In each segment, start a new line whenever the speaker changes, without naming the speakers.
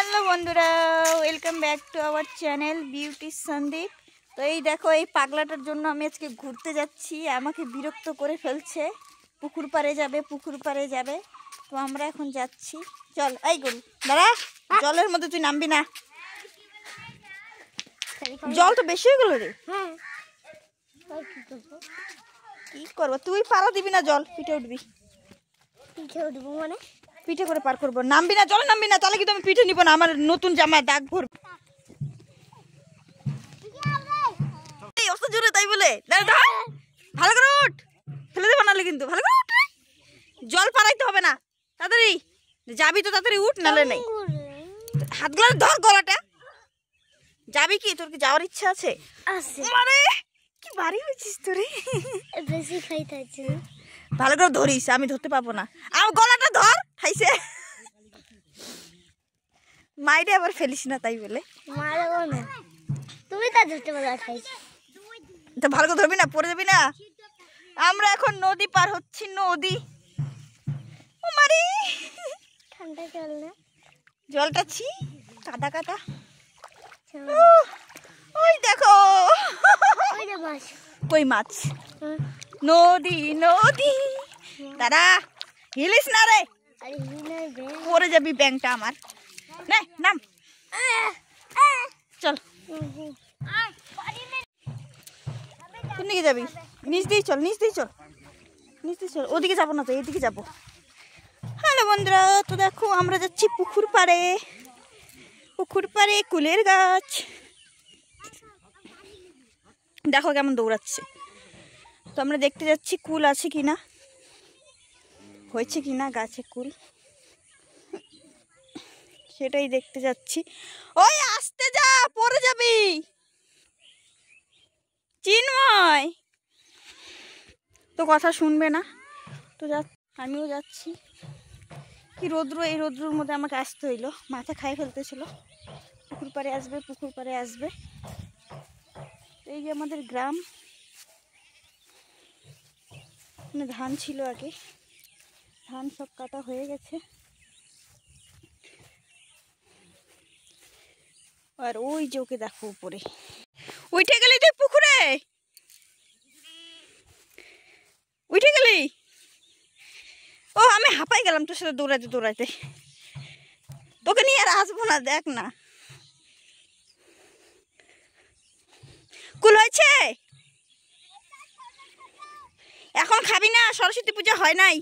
Hello বন্ধুরা, welcome back to our channel beauty Sandeep. তো এই দেখো, এই পাগলাটার জন্য আমি আজকে ঘুরতে যাচ্ছি। আমাকে বিরক্ত করে ফেলছে, পুকুর পাড়ে যাবে। তো আমরা এখন যাচ্ছি। চল, এই গরু দাঁড়া, জলের মধ্যে তুই নামবি না। জল তো বেশি হয়ে গেল রে। কি করবো, তুই পাড়া দিবি না, জল পিঠে উঠবি।
মানে
পিঠে করে পার করবো। নামবি না, জলে নামবি না, তাহলে কিন্তু আমি পিঠে নিবো না। আমার নতুন জামায় দাগ ভরবে। অত জোরে তাই বলে ভালো করে উঠ, ফেলে দেবো নাহলে কিন্তু। ভালো করে উঠ, জল পারাইতে হবে না। তাড়াতাড়ি যাবি তো, তাড়াতাড়ি উঠ, নাহলে নেই। হাতগুলো ধর, গলাটা। যাবি কি? তোর কি যাওয়ার ইচ্ছা আছে? আরে কি বাড়ি হয়েছিস তোরে,
বেশি খাইতে আছে।
ভালো করে ধরিস, আমি ধরতে পারবো না। আমার গলাটা ধর, খাইছে। মাইরে আবার ফেলিস না তাই বলে।
মারবো না, তুমি তা ধরতে পারো। খাইছি
তো ভালো করে ধরবি না, পড়ে যাবি না। আমরা এখন নদী পার হচ্ছি, নদী। ও মারি,
ঠান্ডা জল না,
জলটা ছি কাদা কাদা। ওই দেখো,
ওই যে মাছ।
কই মাছ? নদী নদী। দাদা হিলিস না রে,
আরে হিনাই বে,
পড়ে যাবি ব্যাংটা আমার। নে নাম, চল। কোন দিকে যাবি? নিচ দিয়ে চল, নিচ দিয়ে চল, নিচ দিয়ে চল। ওদিকে যাবো না তো, এদিকে যাবো। হ্যালো বন্ধুরা, তো দেখো আমরা যাচ্ছি পুকুর পাড়ে। পুকুর পাড়ে কুলের গাছ দেখো কেমন দৌড়াচ্ছে। তো আমরা দেখতে যাচ্ছি কুল আছে কিনা, হয়েছে কিনা গাছে কুল, সেটাই দেখতে যাচ্ছি। ওই আসতে যা, পড়ে যাবি। চিন্ময় তো কথা শুনবে না, তো আমিও যাচ্ছি। কি রৌদ্র, এই রৌদ্রের মধ্যে আমাকে আসতে হইলো, মাথা খাই ফেলতেছিল। পুকুর পাড়ে আসবে, পুকুর পাড়ে আসবে। এই যে আমাদের গ্রাম, মানে ধান ছিল আগে, ধান সব কাটা হয়ে গেছে। আর ওই যে ওকে দেখো উপরে, উঠে গেলি তুই পুকুরে, উঠে গেলি। ও আমি হাঁপাই গেলাম তোর সাথে দৌড়াইতে দৌড়াইতে। তোকে নিয়ে আর আসবো না, দেখ না। কুল হয়েছে? এখন খাবি না, সরস্বতী পূজা হয় নাই।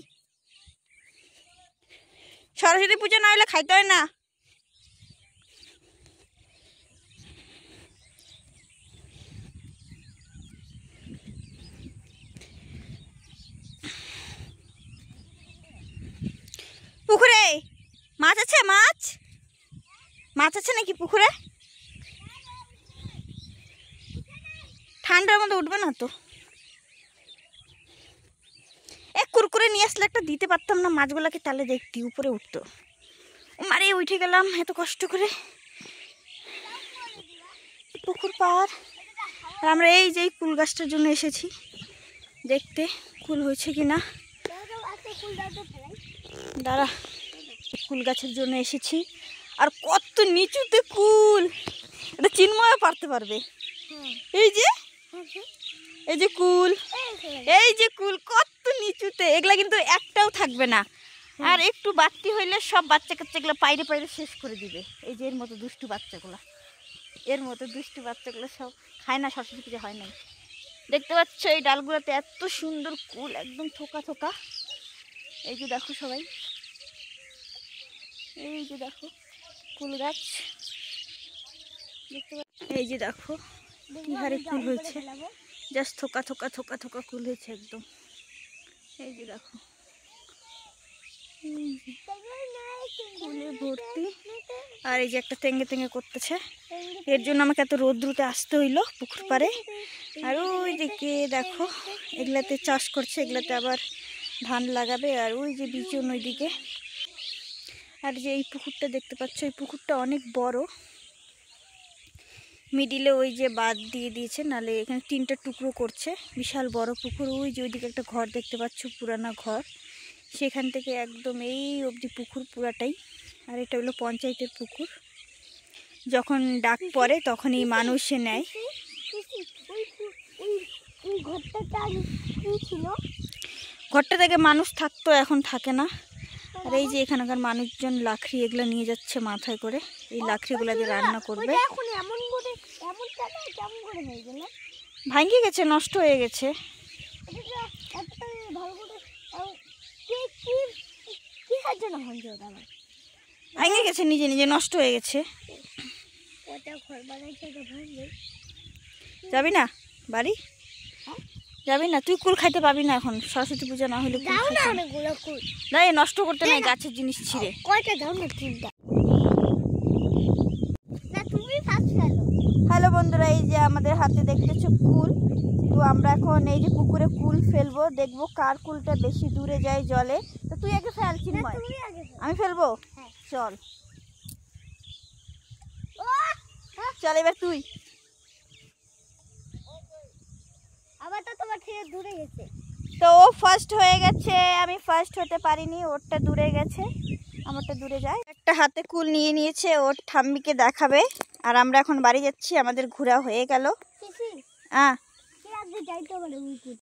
সরস্বতী পূজা না হলে খাইতে হয় না। পুকুরে মাছ আছে? মাছ মাছ আছে নাকি পুকুরে? ঠান্ডার মধ্যে উঠবে না তো। কুরকুরে নিয়ে আসলে একটা দিতে পারতাম না মাছগুলাকে, তাহলে দেখতি উপরে উঠতো। মারে উঠে গেলাম এত কষ্ট করে। পুকুর পাড়, আর আমরা এই যে কুল গাছটার জন্য এসেছি দেখতে, কুল হয়েছে কিনা। দাঁড়া, কুল গাছের জন্য এসেছি। আর কত নিচুতে কুল, এটা চিন্ময় পারতে পারবে। এই যে এই যে কুল, এই যে কুল কত নিচুতে, এগুলা কিন্তু একটাও থাকবে না। আর একটু বাড়তি হইলে সব বাচ্চা কাচ্চাগুলো পাইরে পাইরে শেষ করে দিবে। এই যে এর মতো দুষ্টু বাচ্চাগুলো, এর মতো দুষ্টু বাচ্চাগুলো সব খায় না, সরস্বতী পূজা হয় নাই। দেখতে পাচ্ছ এই ডালগুলোতে এত সুন্দর কুল, একদম থোকা থোকা। এই যে দেখো সবাই, এই যে দেখো কুল গাছ দেখতে পাচ্ছ। এই যে দেখো কি হারে কুল হয়েছে, জাস্ট থোকা থোকা থোকা থোকা কুল হয়েছে একদম। এই যে দেখো কুলে ভর্তি। আর এই যে একটা তেঙ্গে তেঙ্গে করতেছে, এর জন্য আমাকে এত রোদ্রুতে আসতে হইলো পুকুর পাড়ে। আর ওই দিকে দেখো এগুলাতে চাষ করছে, এগুলাতে আবার ধান লাগাবে। আর ওই যে বিচন ওই দিকে। আর যে এই পুকুরটা দেখতে পাচ্ছ, এই পুকুরটা অনেক বড়। মিডিলে ওই যে বাদ দিয়ে দিয়েছে, নালে এখানে তিনটা টুকরো করছে, বিশাল বড় পুকুর। ওই যে ওইদিকে একটা ঘর দেখতে পাচ্ছ, পুরানা ঘর, সেখান থেকে একদম এই অবধি পুকুর পুরাটাই। আর এটা হলো পঞ্চায়েতের পুকুর। যখন ডাক পড়ে তখনই মানুষ নেয়।
ওই ঘরটাটা আগে কি ছিল?
ঘরটা থেকে মানুষ থাকতো, এখন থাকে না। আর এই যে এখানকার মানুষজন লাকড়ি এগুলো নিয়ে যাচ্ছে মাথায় করে, এই লাকড়িগুলো দিয়ে রান্না করবে।
এখন এমন করে কেমন করে হয়ে গেল?
ভাঙে গেছে, নষ্ট হয়ে গেছে। ভাঙে গেছে, নিজে নিজে নষ্ট হয়ে গেছে। যাবি না বাড়ি? যাবি না? তুই কুল খাইতে পাবি না এখন, সরস্বতী পূজা না হলে। না, নষ্ট করতে নাই, গাছের জিনিস ছিঁড়ে।
কয়টা দাও না? তিনটা। না তুমি ফার্স্ট খেলো।
হ্যালো বন্ধুরা, এই যে আমাদের হাতে দেখতেছো কুল। তো আমরা এখন এই যে পুকুরে কুল ফেলবো, দেখবো কার কুলটা বেশি দূরে যায় জলে। তো তুই আগে ফেল চিন্ময়। আমি ফেলবো? চল চল, এবার তুই।
আবার তো তোমার থেকে দূরে গেছে।
তো ও ফার্স্ট হয়ে গেছে, আমি ফার্স্ট হতে পারিনি, ওরটা দূরে গেছে, আমারটা দূরে যায়। একটা হাতে কুল নিয়ে নিয়েছে, ওর ঠাম্মিকে দেখাবে। আর আমরা এখন বাড়ি যাচ্ছি, আমাদের ঘোরা হয়ে গেল।
শিশি,
হ্যাঁ,
কে আগে যাইতে পারে?